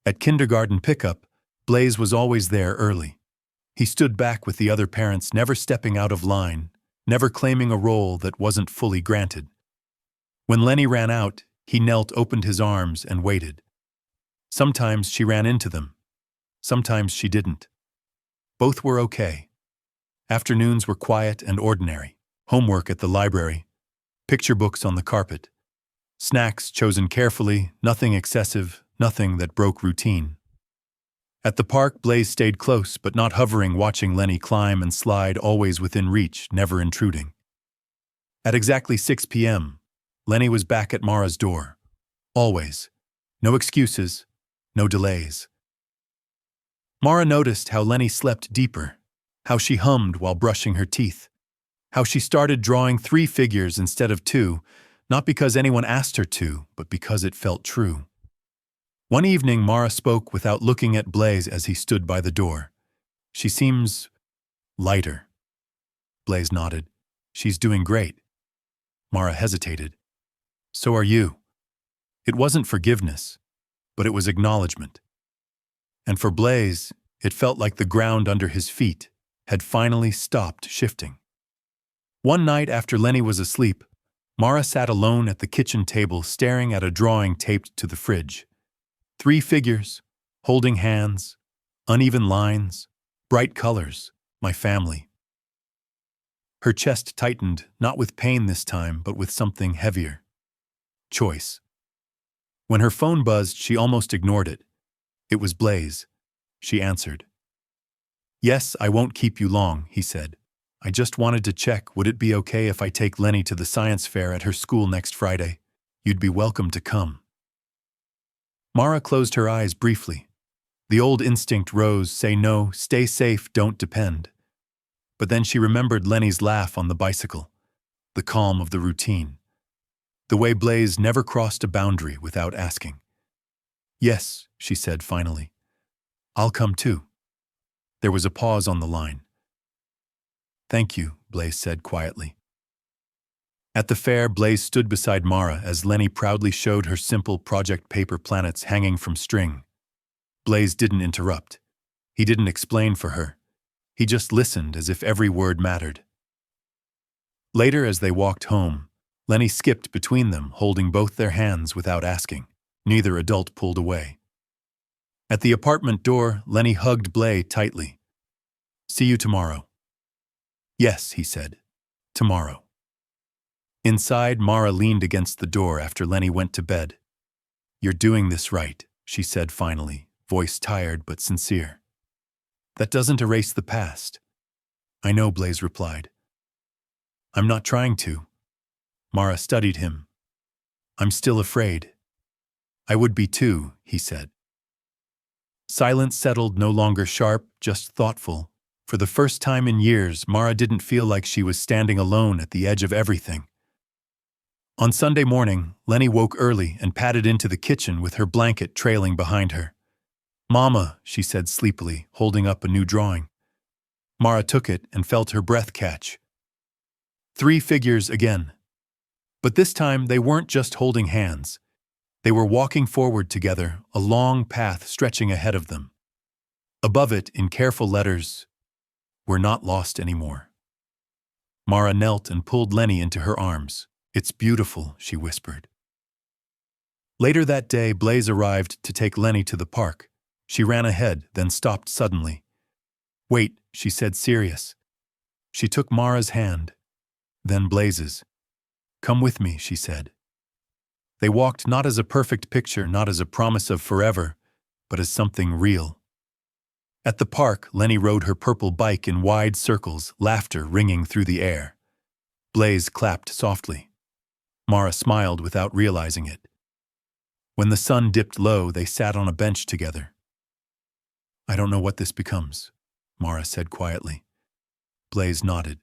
At kindergarten pickup, Blaze was always there early. He stood back with the other parents, never stepping out of line, never claiming a role that wasn't fully granted. When Lenny ran out, he knelt, opened his arms, and waited. Sometimes she ran into them. Sometimes she didn't. Both were okay. Afternoons were quiet and ordinary. Homework at the library. Picture books on the carpet. Snacks chosen carefully, nothing excessive, nothing that broke routine. At the park, Blaze stayed close, but not hovering, watching Lenny climb and slide, always within reach, never intruding. At exactly 6 p.m., Lenny was back at Mara's door. Always. No excuses, no delays. Mara noticed how Lenny slept deeper, how she hummed while brushing her teeth, how she started drawing 3 figures instead of 2, not because anyone asked her to, but because it felt true. One evening, Mara spoke without looking at Blaze as he stood by the door. She seems lighter. Blaze nodded. She's doing great. Mara hesitated. So are you. It wasn't forgiveness, but it was acknowledgement. And for Blaze, it felt like the ground under his feet had finally stopped shifting. One night after Lenny was asleep, Mara sat alone at the kitchen table, staring at a drawing taped to the fridge. 3 figures, holding hands, uneven lines, bright colors, my family. Her chest tightened, not with pain this time, but with something heavier. Choice. When her phone buzzed, she almost ignored it. It was Blaze. She answered. Yes, I won't keep you long, he said. I just wanted to check, would it be okay if I take Lenny to the science fair at her school next Friday? You'd be welcome to come. Mara closed her eyes briefly. The old instinct rose, say no, stay safe, don't depend. But then she remembered Lenny's laugh on the bicycle, the calm of the routine, the way Blaze never crossed a boundary without asking. Yes, she said finally. I'll come too. There was a pause on the line. Thank you, Blaze said quietly. At the fair, Blaze stood beside Mara as Lenny proudly showed her simple project paper planets hanging from string. Blaze didn't interrupt. He didn't explain for her. He just listened as if every word mattered. Later, as they walked home, Lenny skipped between them, holding both their hands without asking. Neither adult pulled away. At the apartment door, Lenny hugged Blaze tightly. See you tomorrow. Yes, he said. Tomorrow. Inside, Mara leaned against the door after Lenny went to bed. You're doing this right, she said finally, voice tired but sincere. That doesn't erase the past. I know, Blaze replied. I'm not trying to. Mara studied him. I'm still afraid. I would be too, he said. Silence settled, no longer sharp, just thoughtful. For the first time in years, Mara didn't feel like she was standing alone at the edge of everything. On Sunday morning, Lenny woke early and padded into the kitchen with her blanket trailing behind her. Mama, she said sleepily, holding up a new drawing. Mara took it and felt her breath catch. 3 figures again. But this time they weren't just holding hands. They were walking forward together, a long path stretching ahead of them. Above it, in careful letters, "We're not lost anymore." Mara knelt and pulled Lenny into her arms. "It's beautiful," she whispered. Later that day, Blaze arrived to take Lenny to the park. She ran ahead, then stopped suddenly. "Wait," she said, serious. She took Mara's hand, then Blaze's. "Come with me," she said. They walked not as a perfect picture, not as a promise of forever, but as something real. At the park, Lenny rode her purple bike in wide circles, laughter ringing through the air. Blaze clapped softly. Mara smiled without realizing it. When the sun dipped low, they sat on a bench together. "I don't know what this becomes," Mara said quietly. Blaze nodded.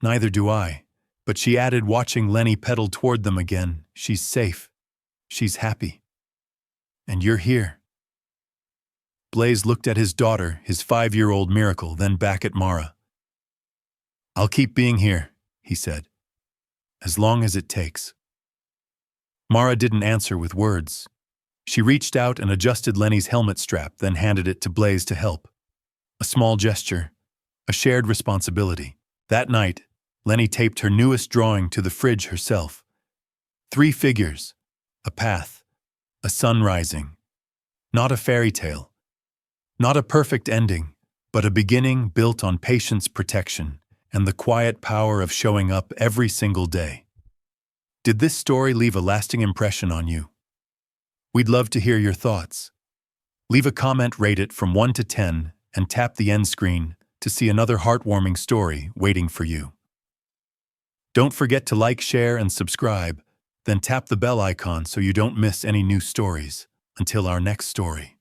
"Neither do I," but she added, watching Lenny pedal toward them again, "She's safe. She's happy. And you're here." Blaze looked at his daughter, his 5-year-old miracle, then back at Mara. "I'll keep being here," he said. "As long as it takes." Mara didn't answer with words. She reached out and adjusted Lenny's helmet strap, then handed it to Blaze to help. A small gesture, a shared responsibility. That night, Lenny taped her newest drawing to the fridge herself. 3 figures, a path, a sun rising. Not a fairy tale. Not a perfect ending, but a beginning built on patience, protection, and the quiet power of showing up every single day. Did this story leave a lasting impression on you? We'd love to hear your thoughts. Leave a comment, rate it from 1 to 10, and tap the end screen to see another heartwarming story waiting for you. Don't forget to like, share, and subscribe, then tap the bell icon so you don't miss any new stories. Until our next story.